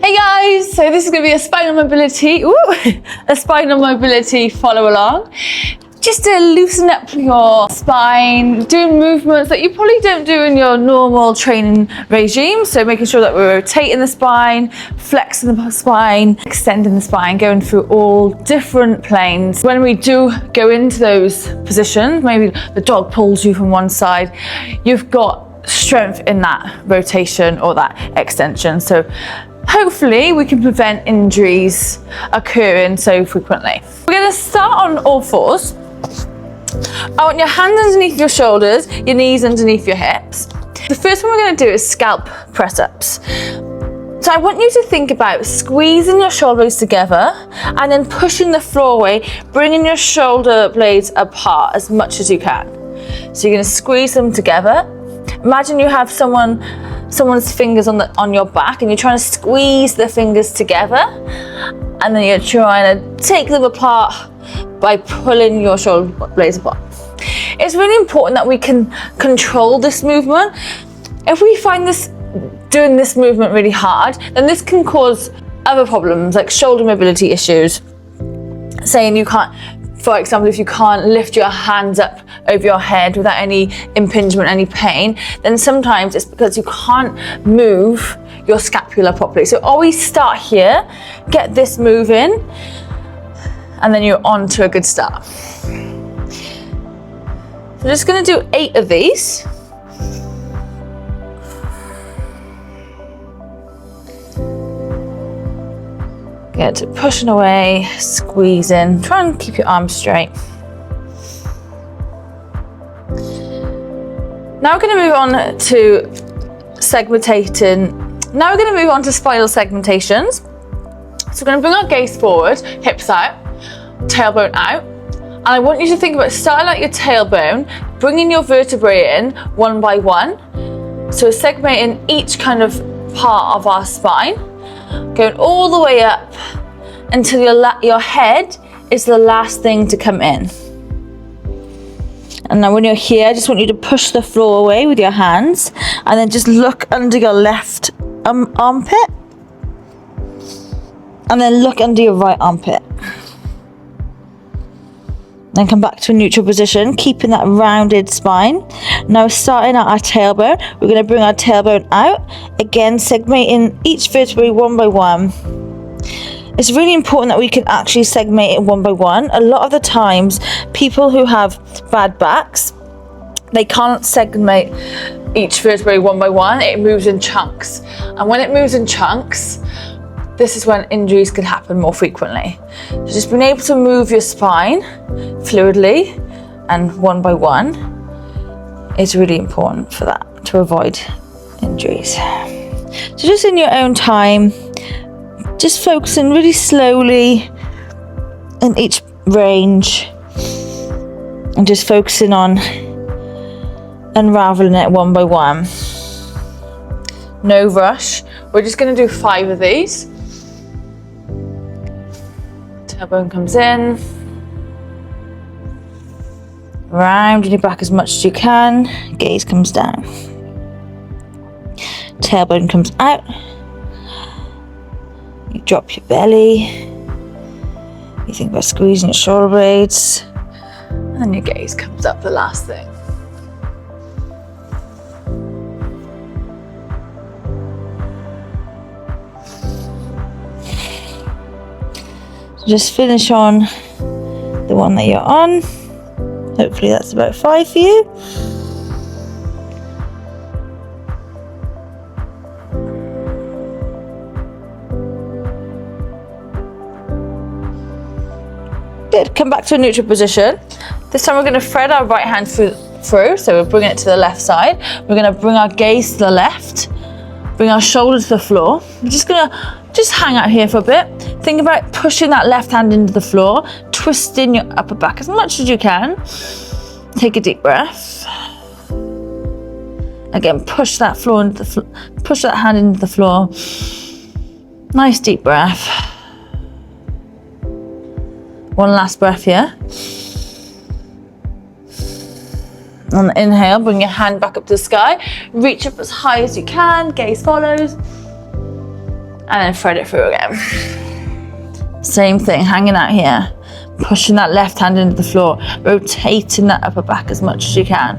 Hey guys, so this is going to be a spinal mobility follow along. Just to loosen up your spine, doing movements that you probably don't do in your normal training regime. So making sure that we're rotating the spine, flexing the spine, extending the spine, going through all different planes. When we do go into those positions, maybe the dog pulls you from one side, you've got strength in that rotation or that extension. So hopefully we can prevent injuries occurring so frequently. We're going to start on all fours. I want your hands underneath your shoulders, your knees underneath your hips. The first one we're going to do is scalp press-ups. So I want you to think about squeezing your shoulder blades together and then pushing the floor away, bringing your shoulder blades apart as much as you can. So you're going to squeeze them together. Imagine you have someone's fingers on your back and you're trying to squeeze the fingers together, and then you're trying to take them apart by pulling your shoulder blades apart. It's really important that we can control this movement. If we find doing this movement really hard, then this can cause other problems like shoulder mobility issues. Saying you can't, for example, if you can't lift your hands up over your head without any impingement, any pain, then sometimes it's because you can't move your scapula properly. So always start here, get this moving, and then you're on to a good start. So I'm just going to do 8 of these. Get pushing away, squeezing, try and keep your arms straight. Now we're going to move on to segmentating. Now we're going to move on to spinal segmentations. So we're going to bring our gaze forward, hips out, tailbone out. And I want you to think about starting at your tailbone, bringing your vertebrae in one by one. So segmenting each kind of part of our spine, going all the way up until your head is the last thing to come in. And now when you're here, I just want you to push the floor away with your hands and then just look under your left armpit and then look under your right armpit. Then come back to a neutral position, keeping that rounded spine. Now starting at our tailbone, we're going to bring our tailbone out. Again, segmenting each vertebrae one by one. It's really important that we can actually segment it one by one. A lot of the times, people who have bad backs, they can't segment each vertebrae one by one. It moves in chunks. And when it moves in chunks, this is when injuries can happen more frequently. So just being able to move your spine fluidly and one by one is really important for that, to avoid injuries. So just in your own time, just focusing really slowly in each range and just focusing on unraveling it one by one. No rush. We're just going to do 5 of these. Tailbone comes in, round your back as much as you can, gaze comes down, tailbone comes out, you drop your belly, you think about squeezing your shoulder blades, and then your gaze comes up, the last thing. Just finish on the one that you're on. Hopefully that's about 5 for you. Good, come back to a neutral position. This time we're going to thread our right hand through, so we're bringing it to the left side. We're going to bring our gaze to the left, bring our shoulder to the floor. We're just going to hang out here for a bit. Think about pushing that left hand into the floor, twisting your upper back as much as you can. Take a deep breath. Again, push that hand into the floor. Nice deep breath. One last breath here. On the inhale, bring your hand back up to the sky. Reach up as high as you can, gaze follows. and then thread it through again. Same thing, hanging out here, pushing that left hand into the floor, rotating that upper back as much as you can.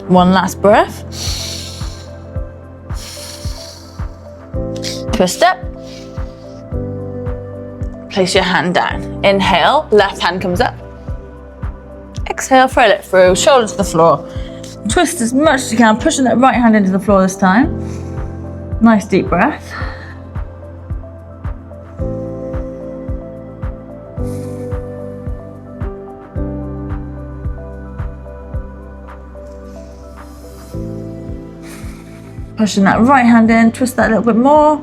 One last breath. Twist up. Place your hand down. Inhale, left hand comes up. Exhale, thread it through, shoulder to the floor. Twist as much as you can, pushing that right hand into the floor this time. Nice deep breath. Pushing that right hand in, twist that a little bit more.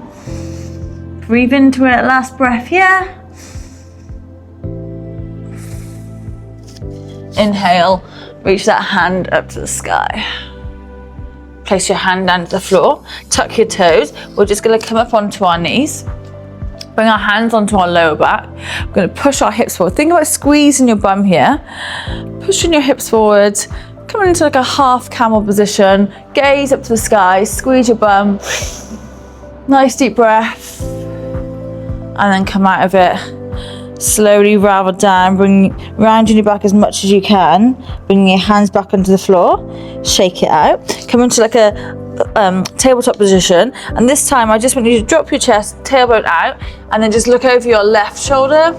Breathe into it, last breath here. Inhale, reach that hand up to the sky. Place your hand down to the floor, tuck your toes. We're just gonna come up onto our knees. Bring our hands onto our lower back. We're gonna push our hips forward. Think about squeezing your bum here. Pushing your hips forward. Coming into like a half camel position, gaze up to the sky, squeeze your bum, nice deep breath, and then come out of it. Slowly ravel down, rounding your back as much as you can, bringing your hands back onto the floor, shake it out, come into like a tabletop position, and this time I just want you to drop your chest, tailbone out, and then just look over your left shoulder,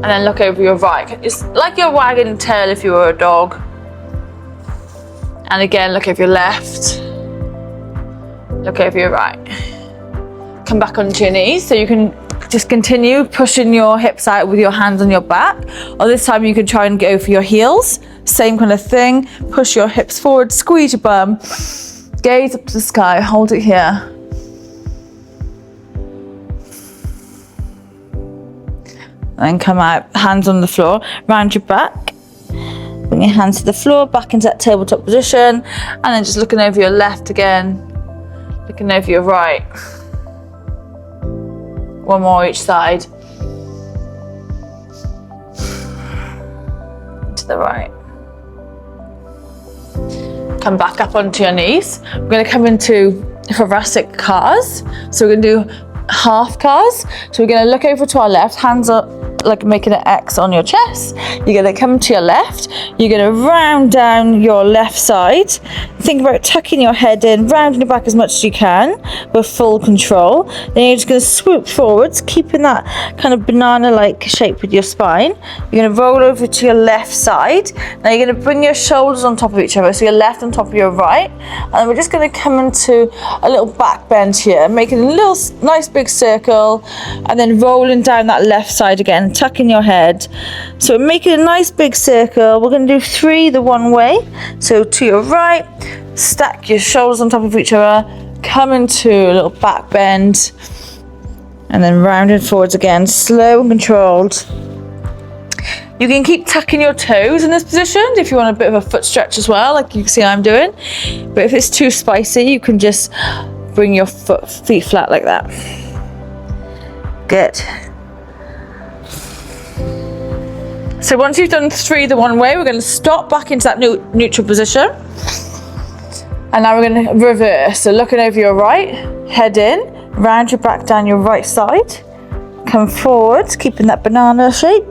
and then look over your right. It's like you're wagging a tail if you were a dog. And again, look over your left. Look over your right. Come back onto your knees, so you can just continue pushing your hips out with your hands on your back. Or this time you can try and go for your heels. Same kind of thing. Push your hips forward, squeeze your bum. Gaze up to the sky, hold it here. And come out, hands on the floor, round your back. Bring your hands to the floor, back into that tabletop position, and then just looking over your left again, looking over your right. One more each side. To the right. Come back up onto your knees. We're going to come into thoracic cars. So we're going to do half cars. So we're going to look over to our left, hands up, like making an X on your chest. You're going to come to your left. You're going to round down your left side. Think about tucking your head in, rounding your back as much as you can with full control. Then you're just going to swoop forwards, keeping that kind of banana-like shape with your spine. You're going to roll over to your left side. Now you're going to bring your shoulders on top of each other, so your left on top of your right. And then we're just going to come into a little back bend here, making a little nice big circle, and then rolling down that left side again, tucking your head. So we're making a nice big circle. We're going to do 3 the one way. So to your right, stack your shoulders on top of each other, come into a little back bend, and then rounding forwards again, slow and controlled. You can keep tucking your toes in this position if you want a bit of a foot stretch as well, like you can see I'm doing. But if it's too spicy, you can just bring your feet flat like that. Good. So once you've done 3 the one way, we're going to stop back into that neutral position. And now we're going to reverse. So looking over your right, head in, round your back down your right side. Come forward, keeping that banana shape.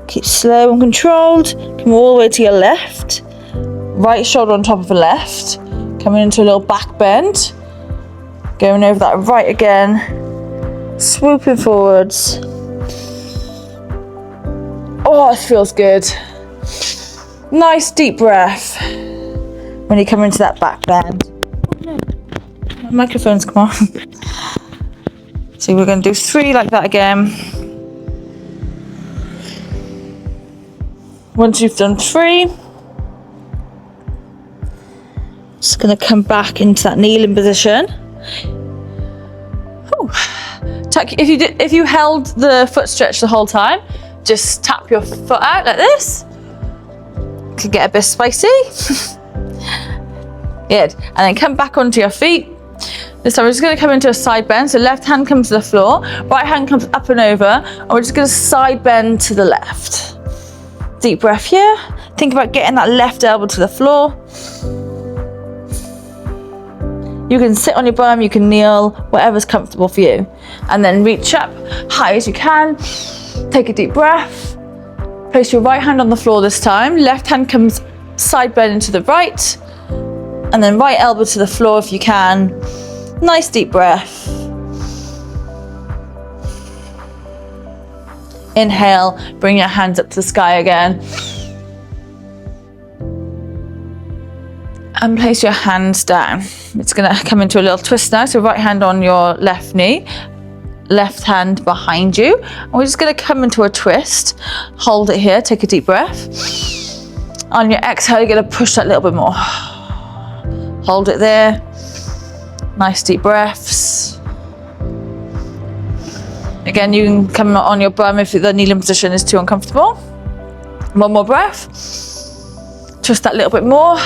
Keep slow and controlled. Come all the way to your left. Right shoulder on top of the left. Coming into a little back bend. Going over that right again. Swooping forwards. Oh, it feels good. Nice deep breath when you come into that back bend. My microphone's come on. So we're going to do 3 like that again. Once you've done 3, just going to come back into that kneeling position. Ooh. If you held the foot stretch the whole time, just tap your foot out like this. Could get a bit spicy. Good. And then come back onto your feet. This time we're just going to come into a side bend. So left hand comes to the floor, right hand comes up and over, and we're just going to side bend to the left. Deep breath here. Think about getting that left elbow to the floor. You can sit on your bum, you can kneel, whatever's comfortable for you. And then reach up high as you can. Take a deep breath. Place your right hand on the floor this time. Left hand comes side bend into the right. And then right elbow to the floor if you can. Nice deep breath. Inhale, bring your hands up to the sky again. And place your hands down. It's gonna come into a little twist now. So right hand on your left knee, left hand behind you. And we're just gonna come into a twist. Hold it here, take a deep breath. On your exhale, you're gonna push that a little bit more. Hold it there. Nice deep breaths. Again, you can come on your bum if the kneeling position is too uncomfortable. One more breath. Twist that a little bit more.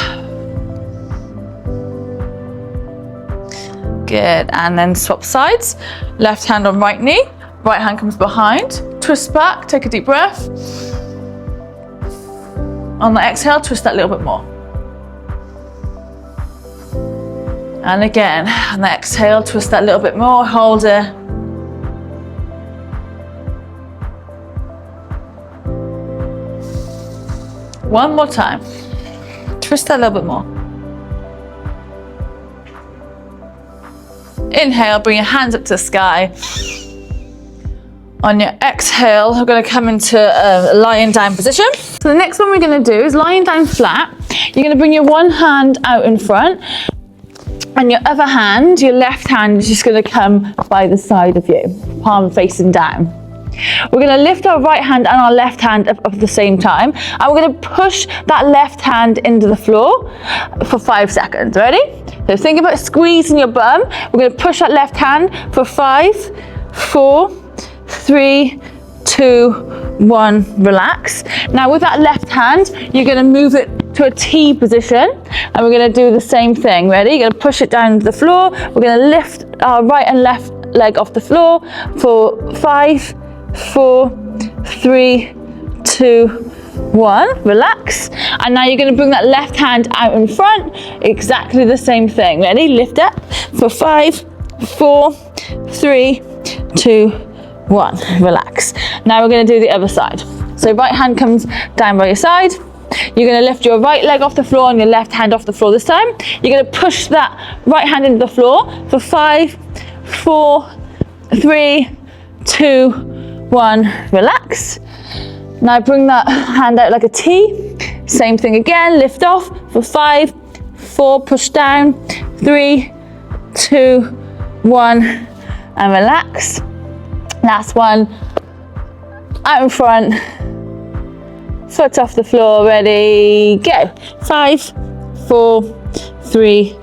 Good, and then swap sides. Left hand on right knee, right hand comes behind. Twist back, take a deep breath. On the exhale, twist that a little bit more. And again, on the exhale, twist that a little bit more, hold it. One more time. Twist that a little bit more. Inhale, bring your hands up to the sky. On your exhale, we're going to come into a lying down position. So the next one we're going to do is lying down flat. You're going to bring your one hand out in front. And your other hand, your left hand, is just going to come by the side of you, palm facing down. We're going to lift our right hand and our left hand up at the same time, and we're going to push that left hand into the floor for 5 seconds. Ready? So think about squeezing your bum. We're going to push that left hand for 5, 4, 3, 2, 1. Relax. Now with that left hand, you're going to move it to a T position, and we're going to do the same thing. Ready? You're going to push it down to the floor. We're going to lift our right and left leg off the floor for 5, 4, 3, 2, 1. Relax. And now you're going to bring that left hand out in front. Exactly the same thing. Ready? Lift up for 5, 4, 3, 2, 1. Relax. Now we're going to do the other side. So right hand comes down by your side. You're going to lift your right leg off the floor and your left hand off the floor this time. You're going to push that right hand into the floor for 5, 4, 3, 2, 1. Relax. Now bring that hand out like a T. Same thing again. Lift off for 5, 4, push down, 3, 2, 1, and relax. Last one. Out in front. Foot off the floor. Ready, go. 5, 4, 3,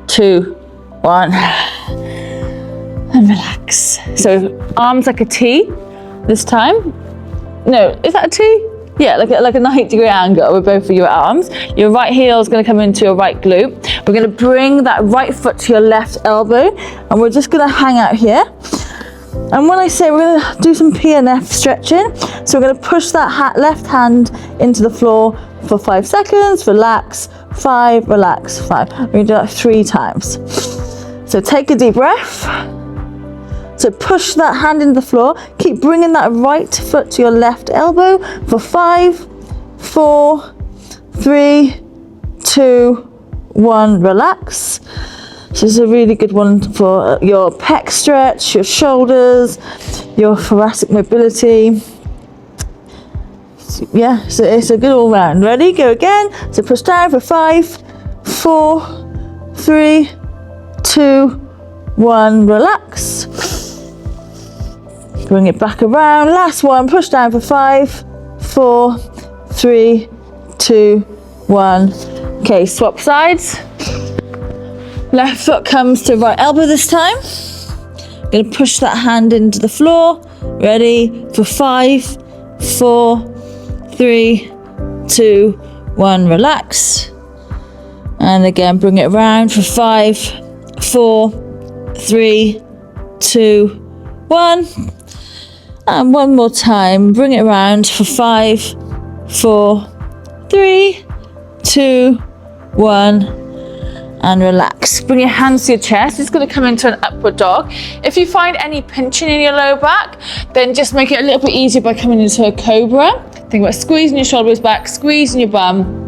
2, 1. And relax. So arms like a T this time. No, is that a T? Yeah, like a 90-degree angle with both of your arms. Your right heel is going to come into your right glute. We're going to bring that right foot to your left elbow, and we're just going to hang out here. And when I say we're going to do some PNF stretching, so we're going to push that left hand into the floor for 5 seconds. Relax. 5, relax. 5. We're going to do that 3 times. So take a deep breath. So push that hand into the floor. Keep bringing that right foot to your left elbow for 5, 4, 3, 2, 1. Relax. This is a really good one for your pec stretch, your shoulders, your thoracic mobility. Yeah, so it's a good all round. Ready? Go again. So push down for 5, 4, 3, 2, 1. Relax. Bring it back around. Last one. Push down for 5, 4, 3, 2, 1. Okay, swap sides. Left foot comes to right elbow this time. Going to push that hand into the floor. Ready for 5, 4, 3, 2, 1. Relax. And again, bring it around for 5, 4, 3, 2, 1. And one more time, bring it around for 5, 4, 3, 2, 1, and relax. Bring your hands to your chest. It's going to come into an upward dog. If you find any pinching in your low back, then just make it a little bit easier by coming into a cobra. Think about squeezing your shoulders back, squeezing your bum.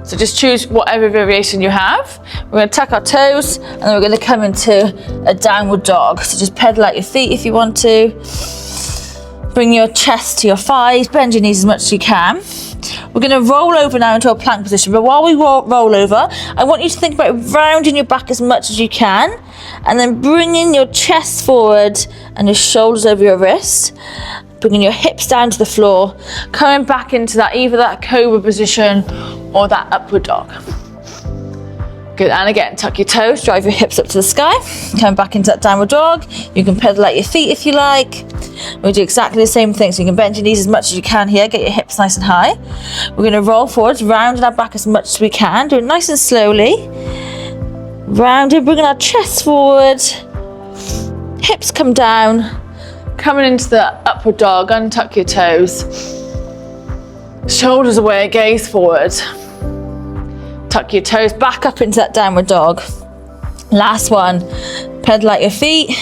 So just choose whatever variation you have. We're going to tuck our toes, and then we're going to come into a downward dog. So just pedal out your feet if you want to. Bring your chest to your thighs, bend your knees as much as you can. We're going to roll over now into a plank position, but while we roll over, I want you to think about rounding your back as much as you can, and then bringing your chest forward and your shoulders over your wrists, bringing your hips down to the floor, coming back into that, either that cobra position or that upward dog. Good, and again, tuck your toes, drive your hips up to the sky, come back into that downward dog. You can pedal out your feet if you like. We'll do exactly the same thing, so you can bend your knees as much as you can here, get your hips nice and high. We're going to roll forwards, rounding our back as much as we can, do it nice and slowly. Rounding, bringing our chest forward, hips come down, coming into the upward dog, untuck your toes. Shoulders away, gaze forward. Tuck your toes back up into that downward dog. Last one, pedal out your feet.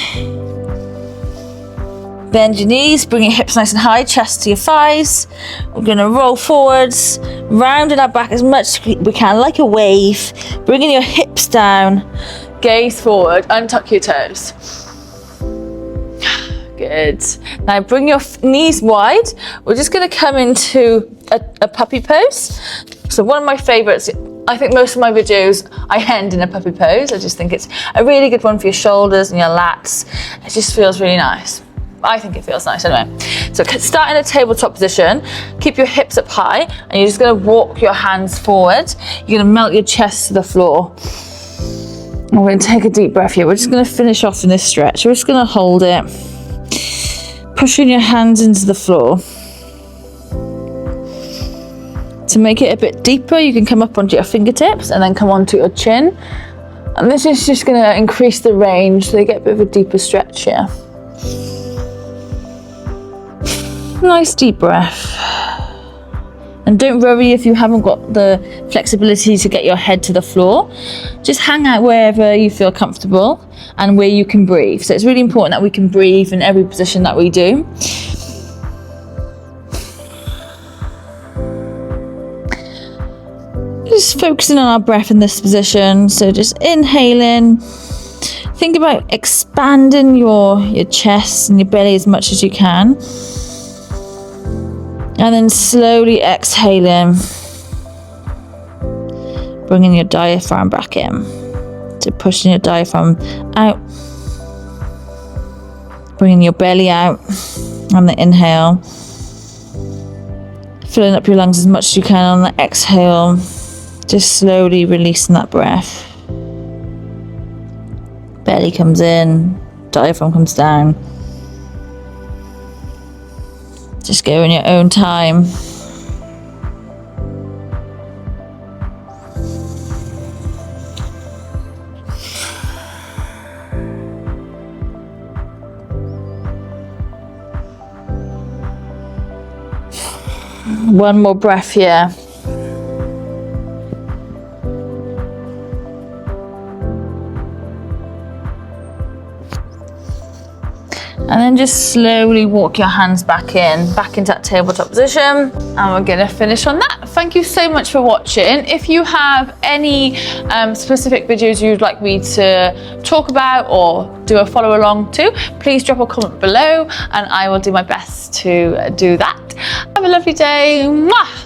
Bend your knees, bring your hips nice and high, chest to your thighs. We're gonna roll forwards, rounding our back as much as we can, like a wave. Bringing your hips down, gaze forward, untuck your toes. Good. Now bring your knees wide. We're just gonna come into a puppy pose. So one of my favorites, I think most of my videos I end in a puppy pose. I just think it's a really good one for your shoulders and your lats. It just feels really nice. I think it feels nice anyway. So start in a tabletop position, keep your hips up high, and you're just gonna walk your hands forward. You're gonna melt your chest to the floor. And we're gonna take a deep breath here. We're just gonna finish off in this stretch. We're just gonna hold it. Pushing your hands into the floor. To make it a bit deeper, you can come up onto your fingertips and then come onto your chin. And this is just gonna increase the range so you get a bit of a deeper stretch here. Nice deep breath. And don't worry if you haven't got the flexibility to get your head to the floor. Just hang out wherever you feel comfortable and where you can breathe. So it's really important that we can breathe in every position that we do. Just focusing on our breath in this position. So just inhaling. Think about expanding your chest and your belly as much as you can. And then slowly exhaling, bringing your diaphragm back in. So pushing your diaphragm out, bringing your belly out on the inhale, filling up your lungs as much as you can on the exhale, just slowly releasing that breath. Belly comes in, diaphragm comes down. Just go in your own time. One more breath here. And then just slowly walk your hands back into that tabletop position. And we're gonna finish on that. Thank you so much for watching. If you have any specific videos you'd like me to talk about or do a follow along to, please drop a comment below and I will do my best to do that. Have a lovely day. Mwah!